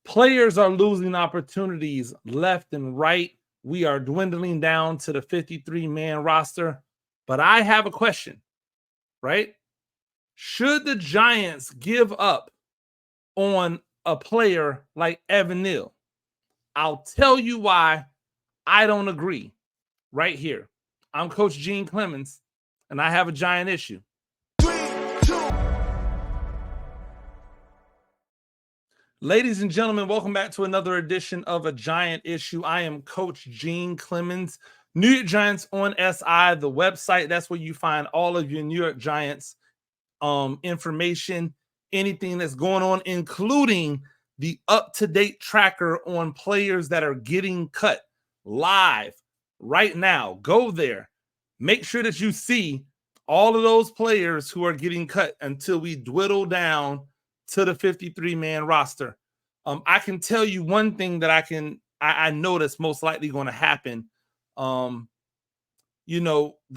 Players are losing opportunities left and right. We are dwindling down to the 53-man roster. But I have a question, right? Should the Giants give up on a player like Evan Neal? I'll tell you why I don't agree right here. I'm Coach Gene Clemons, and I have a Giant issue. Ladies and gentlemen, welcome back to another edition of A Giant Issue. I am Coach Gene Clemons, New York Giants on SI, the website. That's where you find all of your New York Giants information, anything that's going on, including the up-to-date tracker on players that are getting cut live right now. Go there. Make sure that you see all of those players who are getting cut until we dwindle down to the 53-man roster. I can tell you one thing that I know that's most likely going to happen. The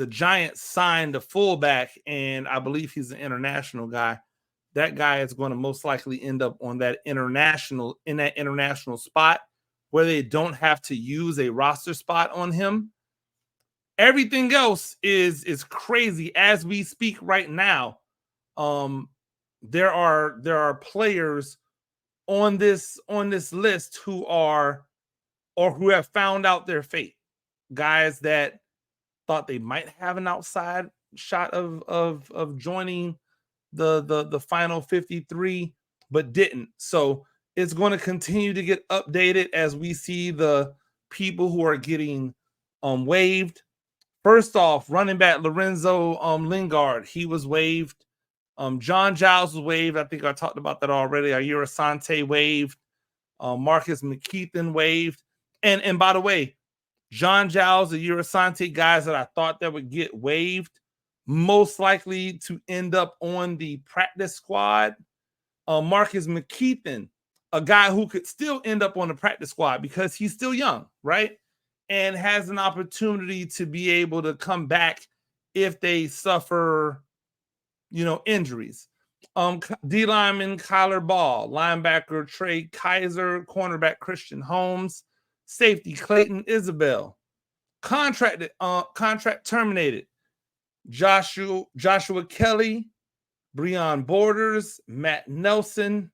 Giants signed a fullback, and I believe he's an international guy. That guy is going to most likely end up on that international spot where they don't have to use a roster spot on him. Everything else is crazy as we speak right now. There are players on this list who have found out their fate. Guys that thought they might have an outside shot of joining the final 53, but didn't. So it's going to continue to get updated as we see the people who are getting waived. First off, running back Lorenzo Lingard, he was waived. John Giles was waived. I think I talked about that already. Ayura Sante waived. Marcus McKeithen waived. And by the way, John Giles, Ayura Sante, guys that I thought that would get waived, most likely to end up on the practice squad. Marcus McKeithen, a guy who could still end up on the practice squad because he's still young, right? And has an opportunity to be able to come back if they suffer injuries. D lineman Kyler Ball, linebacker Trey Kaiser, cornerback Christian Holmes, safety Clayton Isabel. Contract terminated. Joshua Kelly, Breon Borders, Matt Nelson.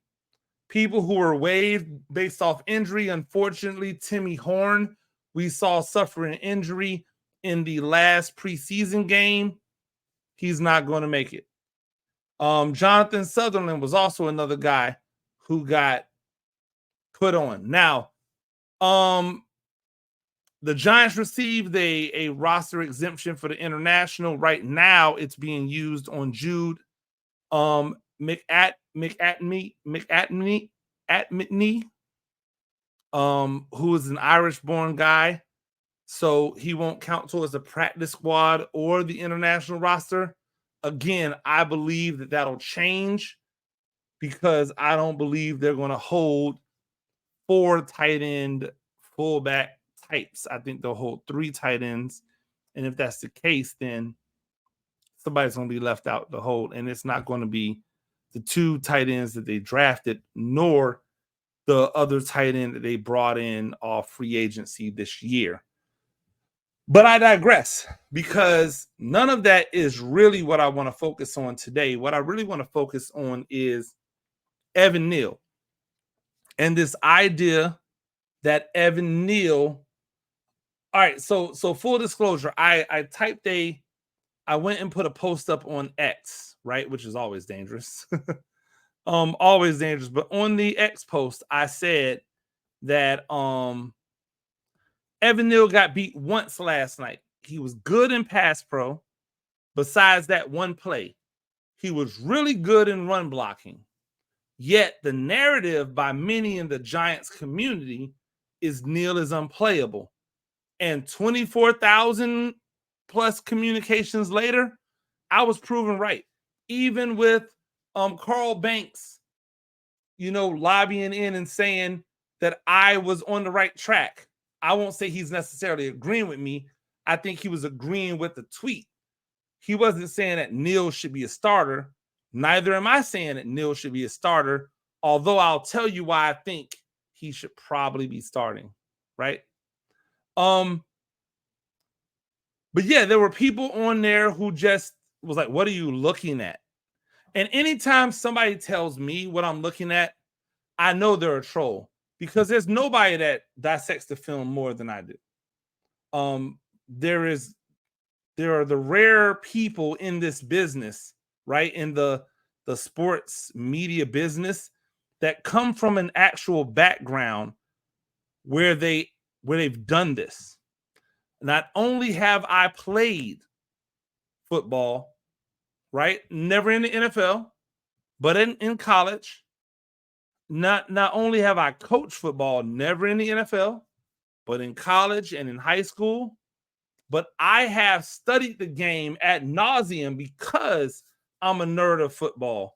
People who were waived based off injury. Unfortunately, Timmy Horn, we saw suffer an injury in the last preseason game. He's not going to make it. Jonathan Sutherland was also another guy who got put on. Now, the Giants received a roster exemption for the international. Right now, it's being used on Jude McAtney, who is an Irish-born guy. So he won't count towards the practice squad or the international roster. Again, I believe that that'll change because I don't believe they're going to hold 4 tight end fullback types. I think they'll hold 3 tight ends. And if that's the case, then somebody's going to be left out to hold. And it's not going to be the 2 tight ends that they drafted, nor the other tight end that they brought in off free agency this year. But I digress because none of that is really what I want to focus on today. What I really want to focus on is Evan Neal and this idea that Evan Neal. All right, so full disclosure, I went and put a post up on X, right, which is always dangerous. Always dangerous. But on the X post, I said that Evan Neal got beat once last night. He was good in pass pro. Besides that one play, he was really good in run blocking. Yet the narrative by many in the Giants community is Neal is unplayable. And 24,000 plus communications later, I was proven right. Even with Carl Banks, lobbying in and saying that I was on the right track. I won't say he's necessarily agreeing with me. I think he was agreeing with the tweet. He wasn't saying that Neal should be a starter. Neither am I saying that Neal should be a starter, although I'll tell you why I think he should probably be starting, right? But yeah, there were people on there who just was like, what are you looking at? And anytime somebody tells me what I'm looking at, I know they're a troll because there's nobody that dissects the film more than I do. There are the rare people in this business, right? In the sports media business that come from an actual background where they've done this. Not only have I played football, right? Never in the NFL, but in college. Not only have I coached football, never in the NFL, but in college and in high school. But I have studied the game ad nauseum because I'm a nerd of football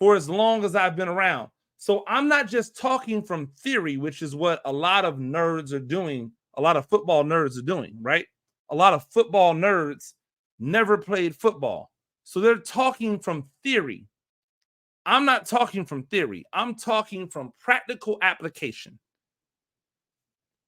for as long as I've been around. So I'm not just talking from theory, which is what a lot of nerds are doing. A lot of football nerds are doing, right? A lot of football nerds never played football. So they're talking from theory. I'm not talking from theory. I'm talking from practical application.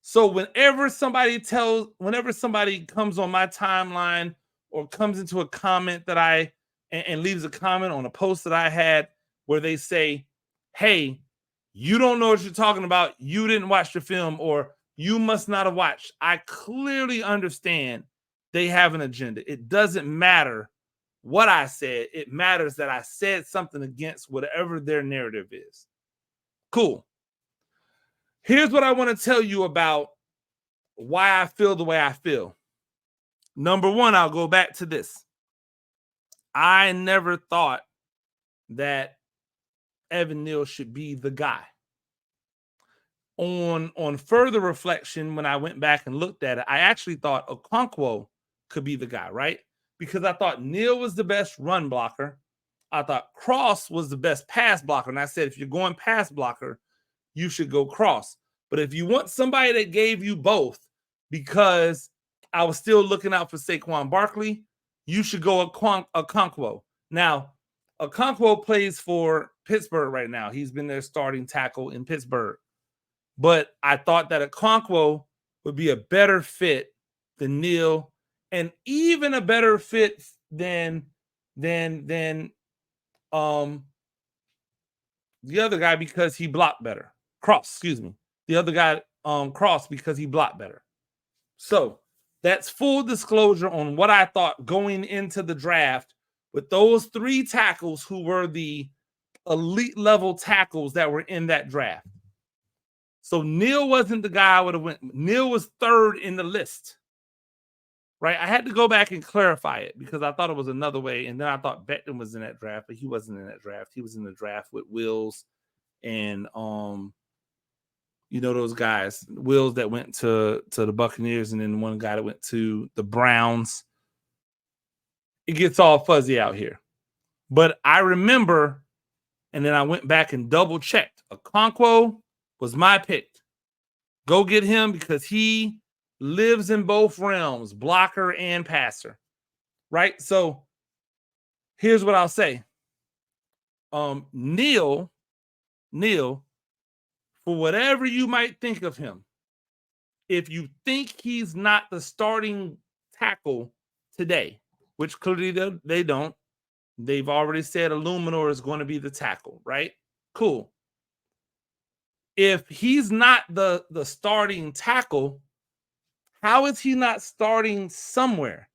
So whenever somebody comes on my timeline or comes into a comment that and leaves a comment on a post that I had where they say, hey, you don't know what you're talking about. You didn't watch the film, or you must not have watched. I clearly understand they have an agenda. It doesn't matter what I said. It matters that I said something against whatever their narrative is. Cool. Here's what I want to tell you about why I feel the way I feel. Number one, I'll go back to this. I never thought that Evan Neal should be the guy. On further reflection, when I went back and looked at it, I actually thought Okonkwo could be the guy, right? Because I thought Neal was the best run blocker. I thought Cross was the best pass blocker. And I said, if you're going pass blocker, you should go Cross. But if you want somebody that gave you both, because I was still looking out for Saquon Barkley, you should go Okonkwo. Now, Okonkwo plays for Pittsburgh right now. He's been their starting tackle in Pittsburgh. But I thought that Okonkwo would be a better fit than Neal, and even a better fit than the other guy because he blocked better. Cross, excuse me. The other guy, Cross, because he blocked better. So that's full disclosure on what I thought going into the draft with those three tackles who were the elite level tackles that were in that draft. So Neal wasn't the guy I would have went. Neal was third in the list, right? I had to go back and clarify it because I thought it was another way. And then I thought Becton was in that draft, but he wasn't in that draft. He was in the draft with Wills and those guys, Wills that went to the Buccaneers, and then one guy that went to the Browns. It gets all fuzzy out here. But I remember, and then I went back and double checked. Okonkwo was my pick. Go get him because he lives in both realms, blocker and passer, right? So here's what I'll say. Neal, for whatever you might think of him, if you think he's not the starting tackle today, which clearly they don't, they've already said Illuminor is going to be the tackle, right? Cool. If he's not the starting tackle, how is he not starting somewhere?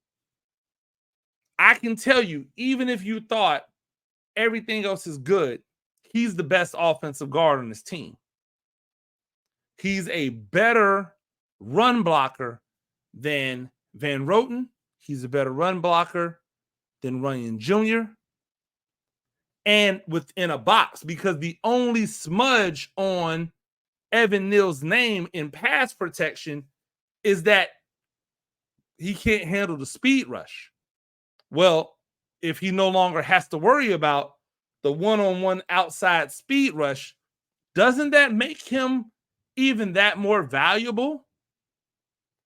I can tell you, even if you thought everything else is good, he's the best offensive guard on this team. He's a better run blocker than Van Roten. He's a better run blocker than Runyon Jr. And within a box, because the only smudge on Evan Neal's name in pass protection is that he can't handle the speed rush. Well, if he no longer has to worry about the one-on-one outside speed rush, doesn't that make him even that more valuable?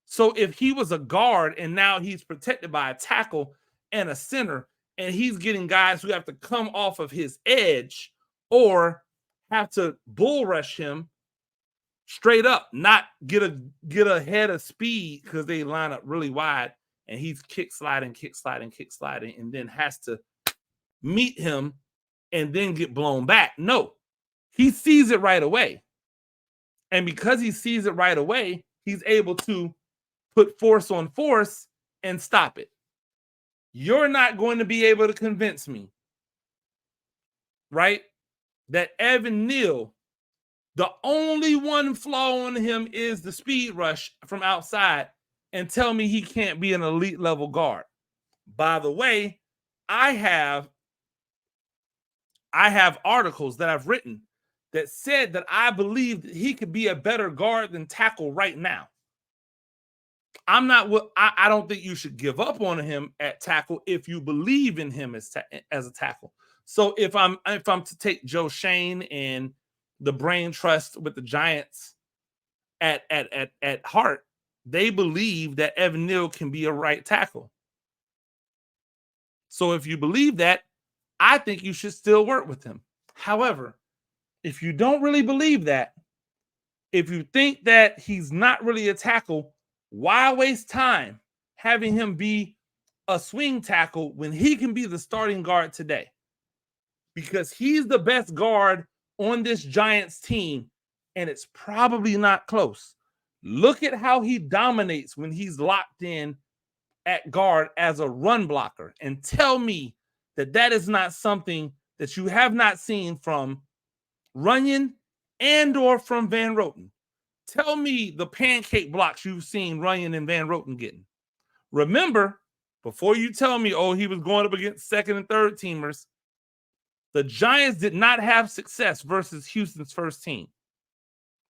So if he was a guard and now he's protected by a tackle and a center, and he's getting guys who have to come off of his edge or have to bull rush him, Straight up, not get ahead of speed because they line up really wide and he's kick sliding, and then has to meet him and then get blown back. No, he sees it right away. And because he sees it right away, he's able to put force on force and stop it. You're not going to be able to convince me, right, that Evan Neal, the only one flaw on him is the speed rush from outside, and tell me he can't be an elite level guard. By the way, I have articles that I've written that said that I believe that he could be a better guard than tackle right now. I don't think you should give up on him at tackle if you believe in him as a tackle. So if I'm to take Joe Shane and the brain trust with the Giants at heart, they believe that Evan Neal can be a right tackle. So if you believe that, I think you should still work with him. However, if you don't really believe that, if you think that he's not really a tackle, why waste time having him be a swing tackle when he can be the starting guard today? Because he's the best guard on this Giants team, and it's probably not close. Look at how he dominates when he's locked in at guard as a run blocker, and tell me that that is not something that you have not seen from Runyon and or from Van Roten. Tell me the pancake blocks you've seen Runyon and Van Roten getting. Remember, before you tell me, oh, he was going up against second and third teamers, the Giants did not have success versus Houston's first team.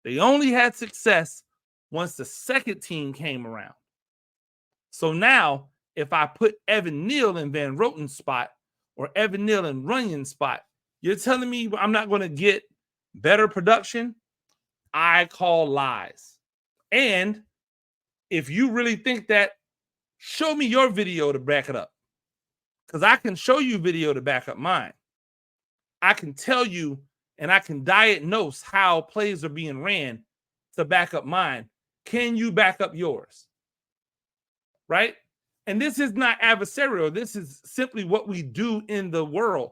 They only had success once the second team came around. So now, if I put Evan Neal in Van Roten's spot or Evan Neal in Runyon's spot, you're telling me I'm not going to get better production? I call lies. And if you really think that, show me your video to back it up. Because I can show you video to back up mine. I can tell you and I can diagnose how plays are being ran to back up mine. Can you back up yours? Right? And this is not adversarial. This is simply what we do in the world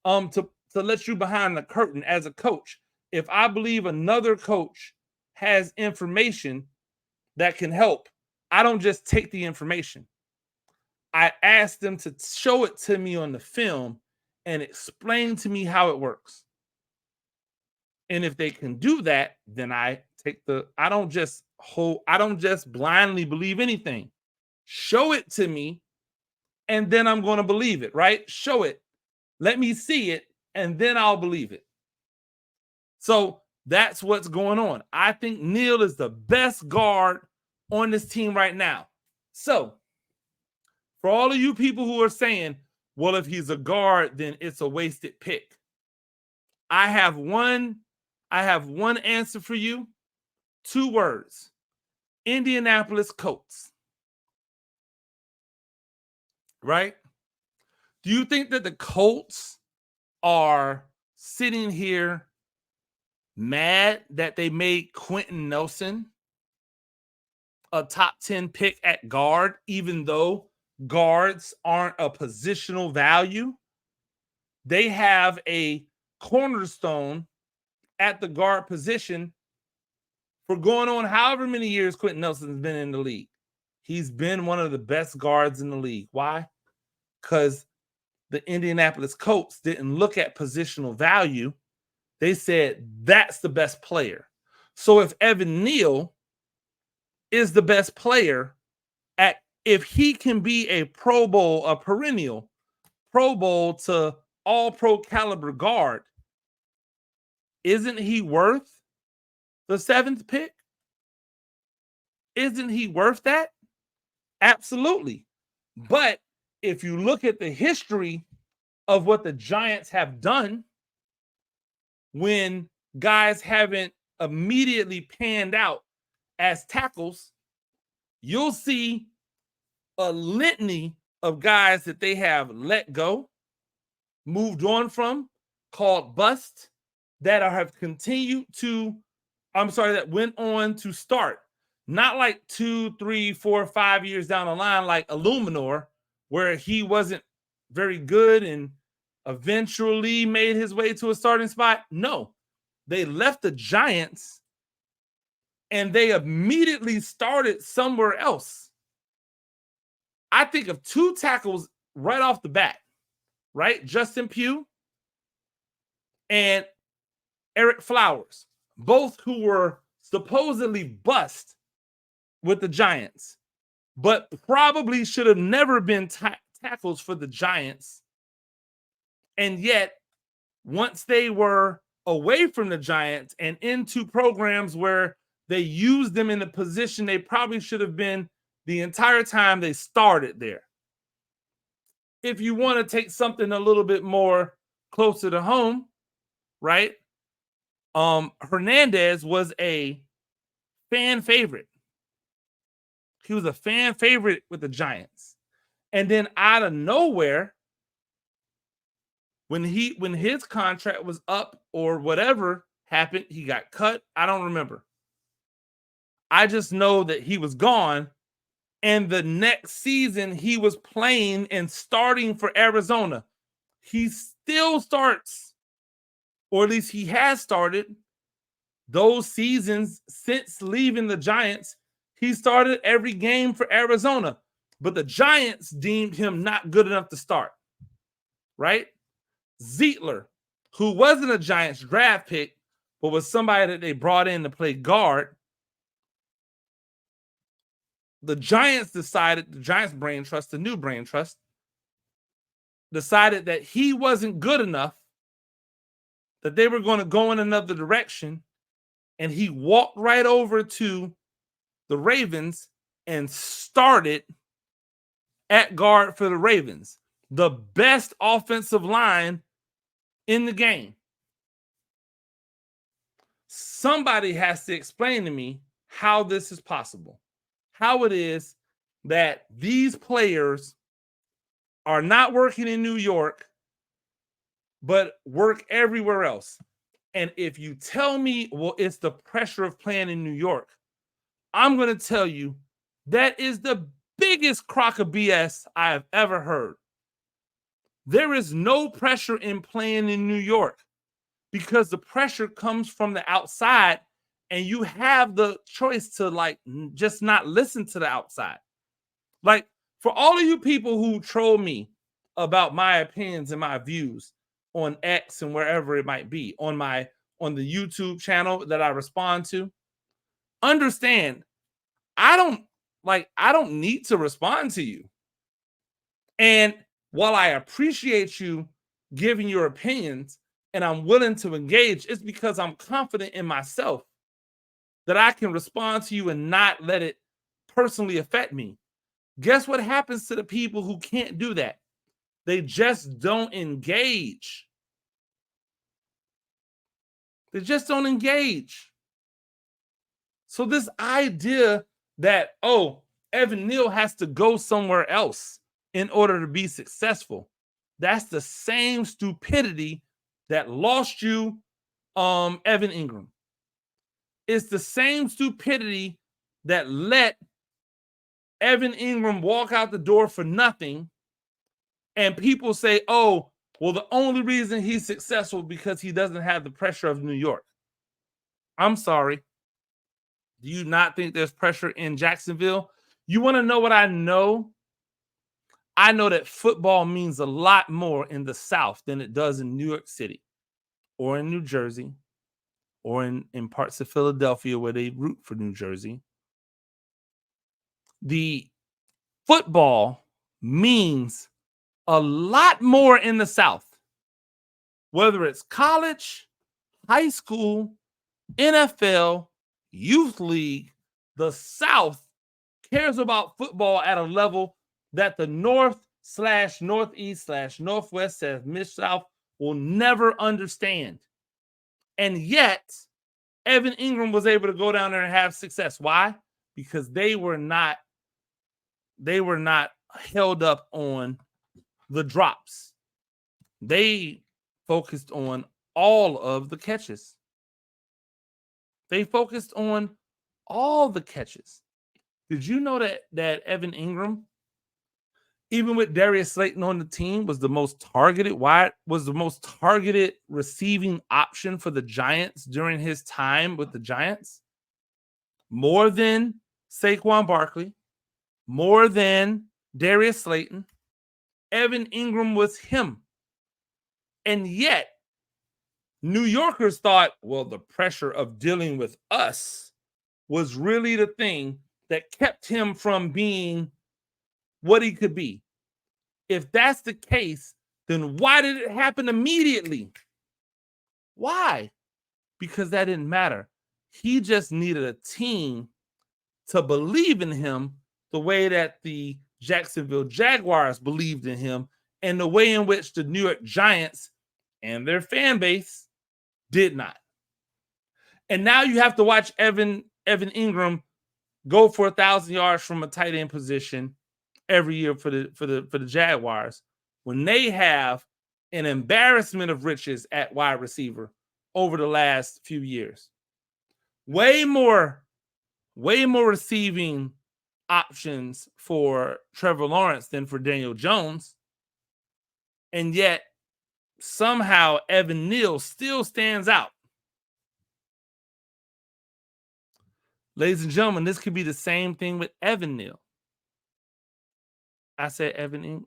to let you behind the curtain as a coach. If I believe another coach has information that can help, I don't just take the information. I ask them to show it to me on the film and explain to me how it works. And if they can do that, then I don't just blindly believe anything. Show it to me, and then I'm going to believe it, right? Show it. Let me see it, and then I'll believe it. So that's what's going on. I think Neal is the best guard on this team right now. So for all of you people who are saying, well, if he's a guard, then it's a wasted pick, I have one answer for you. 2 words. Indianapolis Colts. Right? Do you think that the Colts are sitting here mad that they made Quentin Nelson a top 10 pick at guard, even though guards aren't a positional value? They have a cornerstone at the guard position for going on however many years Quentin Nelson's been in the league. He's been one of the best guards in the league. Why? Because the Indianapolis Colts didn't look at positional value. They said that's the best player. So if Evan Neal is the best player, if he can be a Pro Bowl, a perennial Pro Bowl to all pro caliber guard, isn't he worth the 7th pick? Isn't he worth that? Absolutely. But if you look at the history of what the Giants have done when guys haven't immediately panned out as tackles, you'll see a litany of guys that they have let go, moved on from, called bust, that have continued to I'm sorry, that went on to start. Not like 2, 3, 4, 5 years down the line, like Illuminor, where he wasn't very good and eventually made his way to a starting spot. No, they left the Giants and they immediately started somewhere else. I think of 2 tackles right off the bat, right? Justin Pugh and Eric Flowers, both who were supposedly bust with the Giants, but probably should have never been tackles for the Giants. And yet, once they were away from the Giants and into programs where they used them in the position they probably should have been the entire time they started there. If you want to take something a little bit more closer to home, right? Hernandez was a fan favorite. He was a fan favorite with the Giants. And then out of nowhere, when his contract was up or whatever happened, he got cut. I don't remember. I just know that he was gone. And the next season, he was playing and starting for Arizona. He still starts, or at least he has started those seasons since leaving the Giants. He started every game for Arizona, but the Giants deemed him not good enough to start, right? Zietler, who wasn't a Giants draft pick, but was somebody that they brought in to play guard. The Giants decided, the Giants brain trust, the new brain trust, decided that he wasn't good enough, that they were going to go in another direction, and he walked right over to the Ravens and started at guard for the Ravens, the best offensive line in the game. Somebody has to explain to me how this is possible, how it is that these players are not working in New York, but work everywhere else. And if you tell me, well, it's the pressure of playing in New York, I'm going to tell you that is the biggest crock of BS I have ever heard. There is no pressure in playing in New York because the pressure comes from the outside and you have the choice to like just not listen to the outside. Like for all of you people who troll me about my opinions and my views on X and wherever it might be, on the YouTube channel that I respond to, understand I don't need to respond to you. And while I appreciate you giving your opinions and I'm willing to engage, it's because I'm confident in myself that I can respond to you and not let it personally affect me. Guess what happens to the people who can't do that? They just don't engage. They just don't engage. So this idea that, oh, Evan Neal has to go somewhere else in order to be successful, that's the same stupidity that lost you Evan Ingram. It's the same stupidity that let Evan Ingram walk out the door for nothing, and people say, oh, well, the only reason he's successful because he doesn't have the pressure of New York. I'm sorry. Do you not think there's pressure in Jacksonville? You want to know what I know? I know that football means a lot more in the South than it does in New York City or in New Jersey or in parts of Philadelphia where they root for New Jersey. The football means a lot more in the South, whether it's college, high school, NFL, youth league. The South cares about football at a level that the North/Northeast/Northwest/ Mid-South will never understand. And yet, Evan Ingram was able to go down there and have success. Why? Because they were not held up on the drops. They focused on all of the catches. They focused on all the catches. Did you know that Evan Ingram, even with Darius Slayton on the team, was the most targeted receiving option for the Giants during his time with the Giants? More than Saquon Barkley, more than Darius Slayton. Evan Ingram was him. And yet, New Yorkers thought, well, the pressure of dealing with us was really the thing that kept him from being what he could be. If that's the case, then why did it happen immediately? Why? Because that didn't matter. He just needed a team to believe in him the way that the Jacksonville Jaguars believed in him and the way in which the New York Giants and their fan base did not. And now you have to watch Evan Ingram go for 1,000 yards from a tight end position every year for the Jaguars when they have an embarrassment of riches at wide receiver over the last few years. Way more receiving options for Trevor Lawrence than for Daniel Jones. And yet somehow Evan Neal still stands out. Ladies and gentlemen, this could be the same thing with Evan Neal. I said Evan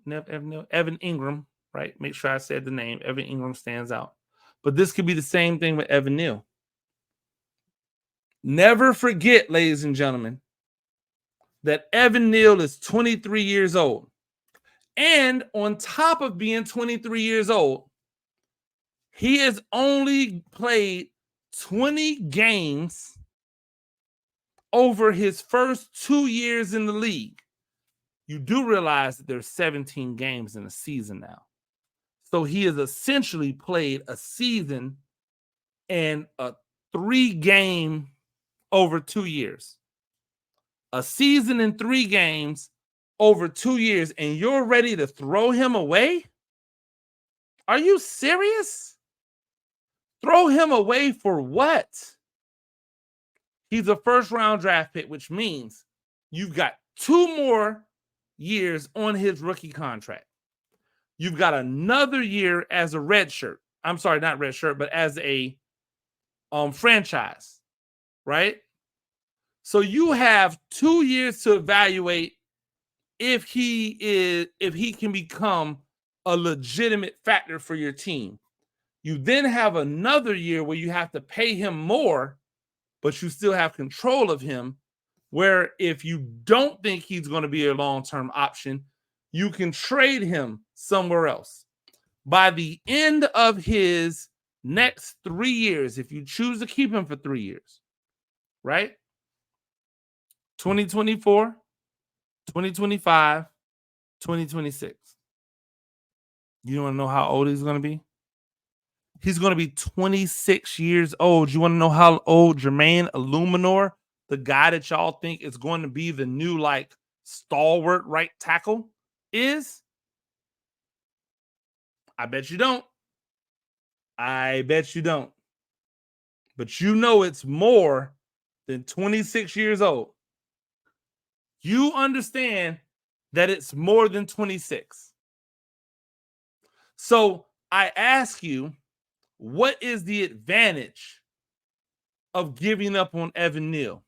Ingram, right? Make sure I said the name. Evan Ingram stands out. But this could be the same thing with Evan Neal. Never forget, ladies and gentlemen, that Evan Neal is 23 years old. And on top of being 23 years old, he has only played 20 games over his first 2 years in the league. You do realize that there's 17 games in a season now. So he has essentially played a season and a 3-game over 2 years. A season and 3 games over 2 years, and you're ready to throw him away? Are you serious? Throw him away for what? He's a first-round draft pick, which means you've got 2 more years on his rookie contract. You've got another year as a redshirt. I'm sorry, not redshirt, but as a franchise, right? So you have 2 years to evaluate if he can become a legitimate factor for your team. You then have another year where you have to pay him more, but you still have control of him, where if you don't think he's going to be a long-term option, you can trade him somewhere else. By the end of his next 3 years, if you choose to keep him for 3 years, right? 2024, 2025, 2026. You want to know how old he's going to be? He's going to be 26 years old. You want to know how old Jermaine Illuminor, the guy that y'all think is going to be the new stalwart right tackle, is? I bet you don't. I bet you don't. But you know it's more than 26 years old. You understand that it's more than 26. So I ask you, what is the advantage of giving up on Evan Neal?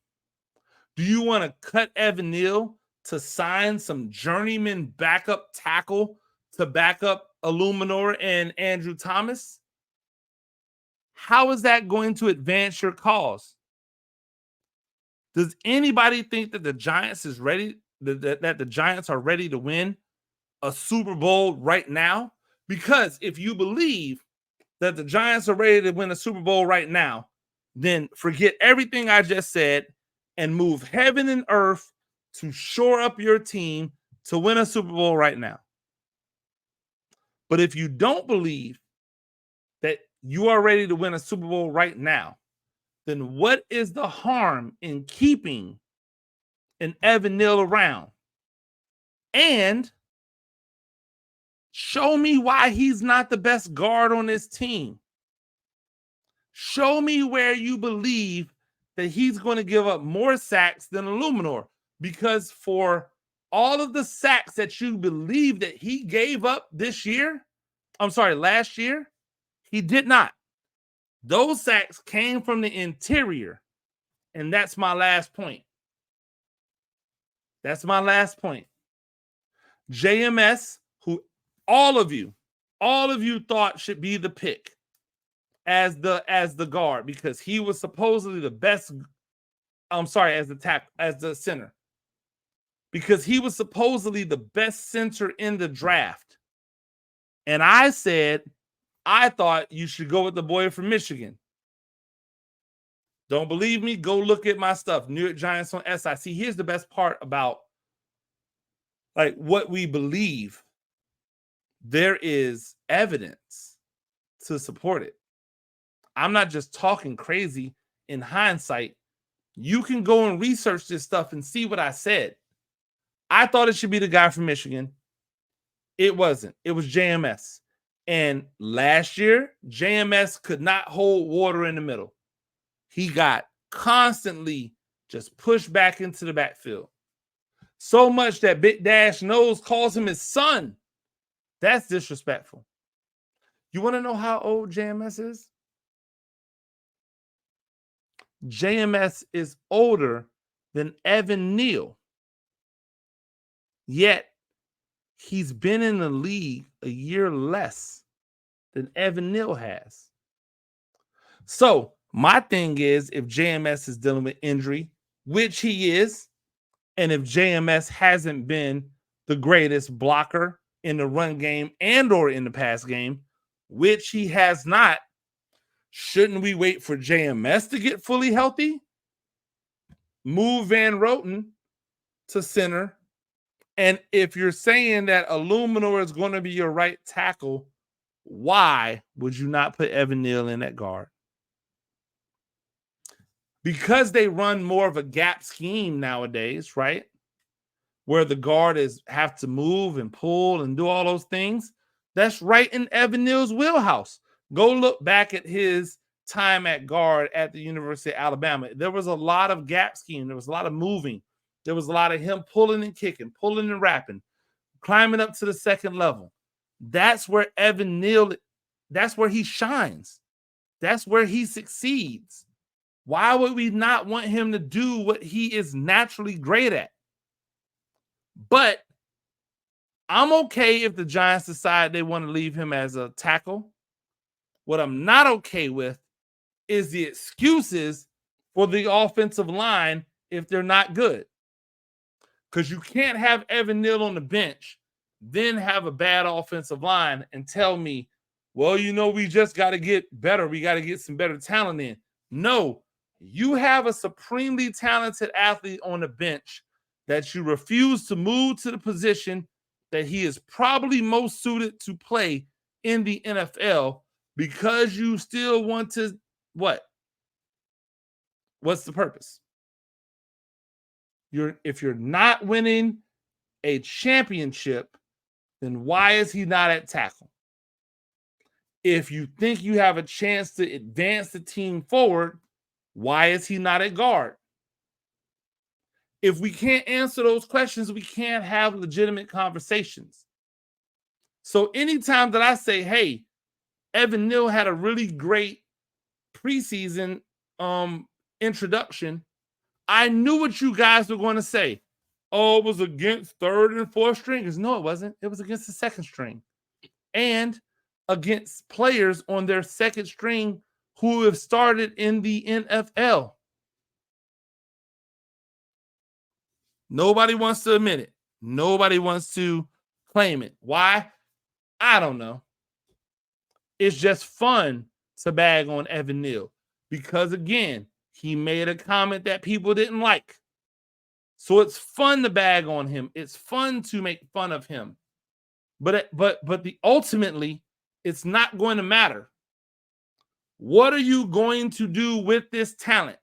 Do you want to cut Evan Neal to sign some journeyman backup tackle to back up Illuminor and Andrew Thomas? How is that going to advance your cause? Does anybody think that the Giants is ready, that the Giants are ready to win a Super Bowl right now? Because if you believe that the Giants are ready to win a Super Bowl right now, then forget everything I just said and move heaven and earth to shore up your team to win a Super Bowl right now. But if you don't believe that you are ready to win a Super Bowl right now, then what is the harm in keeping an Evan Neal around? And show me why he's not the best guard on this team. Show me where you believe that he's going to give up more sacks than Illuminor, because for all of the sacks that you believe that he gave up last year, he did not. Those sacks came from the interior. And that's my last point. JMS, who all of you thought should be the pick as the guard, because he was supposedly the best. As the center, because he was supposedly the best center in the draft. And I said, I thought you should go with the boy from Michigan. Don't believe me? Go look at my stuff. New York Giants on SIC. Here's the best part about like what we believe. There is evidence to support it. I'm not just talking crazy in hindsight. You can go and research this stuff and see what I said. I thought it should be the guy from Michigan. It wasn't. It was JMS. And last year, JMS could not hold water in the middle. He got constantly just pushed back into the backfield. So much that Big Dash Nose calls him his son. That's disrespectful. You want to know how old JMS is? JMS is older than Evan Neal. Yet, he's been in the league a year less than Evan Neal has. So, my thing is, if JMS is dealing with injury, which he is, and if JMS hasn't been the greatest blocker in the run game and or in the pass game, which he has not, shouldn't we wait for JMS to get fully healthy? Move Van Roten to center. And if you're saying that Illuminor is going to be your right tackle, why would you not put Evan Neal in at guard? Because they run more of a gap scheme nowadays, right? Where the guard have to move and pull and do all those things. That's right in Evan Neal's wheelhouse. Go look back at his time at guard at the University of Alabama. There was a lot of gap scheme. There was a lot of moving. There was a lot of him pulling and kicking, pulling and wrapping, climbing up to the second level. That's where Evan Neal, that's where he shines. That's where he succeeds. Why would we not want him to do what he is naturally great at? But I'm okay if the Giants decide they want to leave him as a tackle. What I'm not okay with is the excuses for the offensive line if they're not good. Because you can't have Evan Neal on the bench, then have a bad offensive line and tell me, well, we just got to get better. We got to get some better talent in. No, you have a supremely talented athlete on the bench that you refuse to move to the position that he is probably most suited to play in the NFL because you still want to, what? What's the purpose? If you're not winning a championship, then why is he not at tackle? If you think you have a chance to advance the team forward, why is he not at guard? If we can't answer those questions, we can't have legitimate conversations. So anytime that I say, hey, Evan Neal had a really great preseason introduction, I knew what you guys were going to say. Oh, it was against third and fourth stringers. No, it wasn't. It was against the second string. And against players on their second string who have started in the NFL. Nobody wants to admit it. Nobody wants to claim it. Why? I don't know. It's just fun to bag on Evan Neal because, again, he made a comment that people didn't like. So it's fun to bag on him. It's fun to make fun of him. But ultimately, it's not going to matter. What are you going to do with this talent?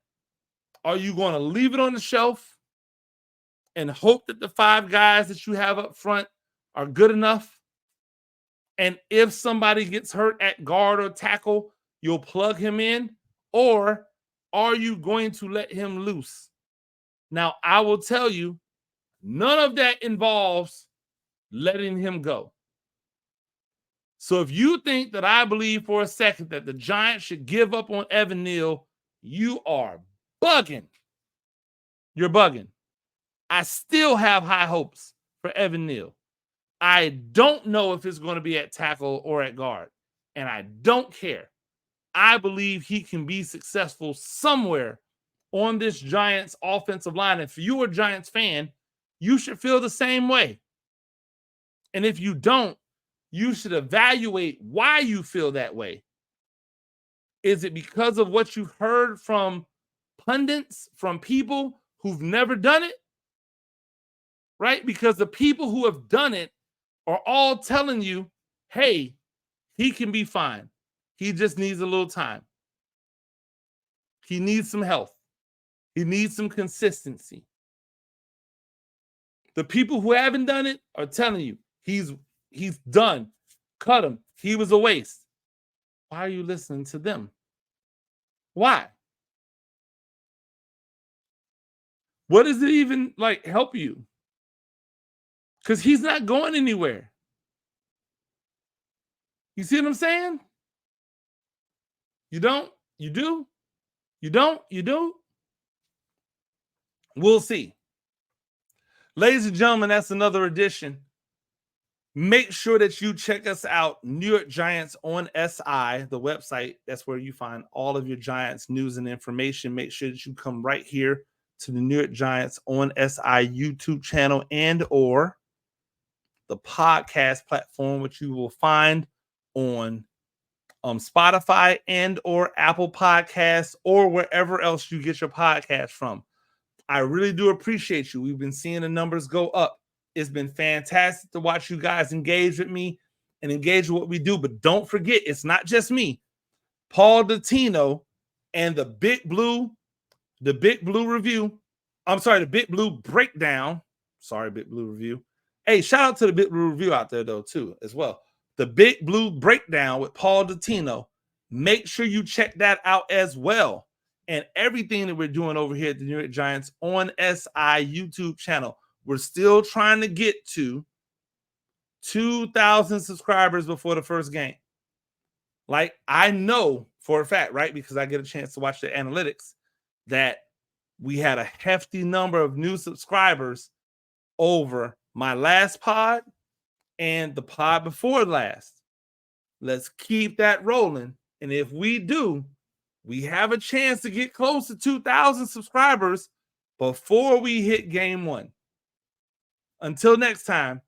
Are you going to leave it on the shelf and hope that the 5 guys that you have up front are good enough? And if somebody gets hurt at guard or tackle, you'll plug him in? Or are you going to let him loose? Now, I will tell you, none of that involves letting him go. So if you think that I believe for a second that the Giants should give up on Evan Neal, you are bugging. You're bugging. I still have high hopes for Evan Neal. I don't know if it's going to be at tackle or at guard, and I don't care. I believe he can be successful somewhere on this Giants offensive line. If you're a Giants fan, you should feel the same way. And if you don't, you should evaluate why you feel that way. Is it because of what you heard from pundits, from people who've never done it? Right? Because the people who have done it are all telling you, hey, he can be fine. He just needs a little time. He needs some health. He needs some consistency. The people who haven't done it are telling you he's done. Cut him. He was a waste. Why are you listening to them? Why? What does it even like help you? Because he's not going anywhere. You see what I'm saying? You don't? You do? You don't? You do? We'll see. Ladies and gentlemen, that's another edition. Make sure that you check us out, New York Giants on SI, the website. That's where you find all of your Giants news and information. Make sure that you come right here to the New York Giants on SI YouTube channel and or the podcast platform, which you will find on Spotify and or Apple Podcasts or wherever else you get your podcast from. I really do appreciate you. We've been seeing the numbers go up. It's been fantastic to watch you guys engage with me and engage with what we do. But don't forget, it's not just me. Paul Dottino and the Big Blue Review. I'm sorry, the Big Blue Breakdown. Sorry, Big Blue Review. Hey, shout out to the Big Blue Review out there, though, too, as well. The Big Blue Breakdown with Paul Dottino. Make sure you check that out as well. And everything that we're doing over here at the New York Giants on SI YouTube channel. We're still trying to get to 2,000 subscribers before the first game. Like, I know for a fact, right, because I get a chance to watch the analytics, that we had a hefty number of new subscribers over my last pod and the pod before last. Let's keep that rolling. And if we do, we have a chance to get close to 2,000 subscribers before we hit game one. Until next time,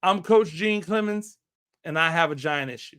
I'm Coach Gene Clemons, and I have a giant issue.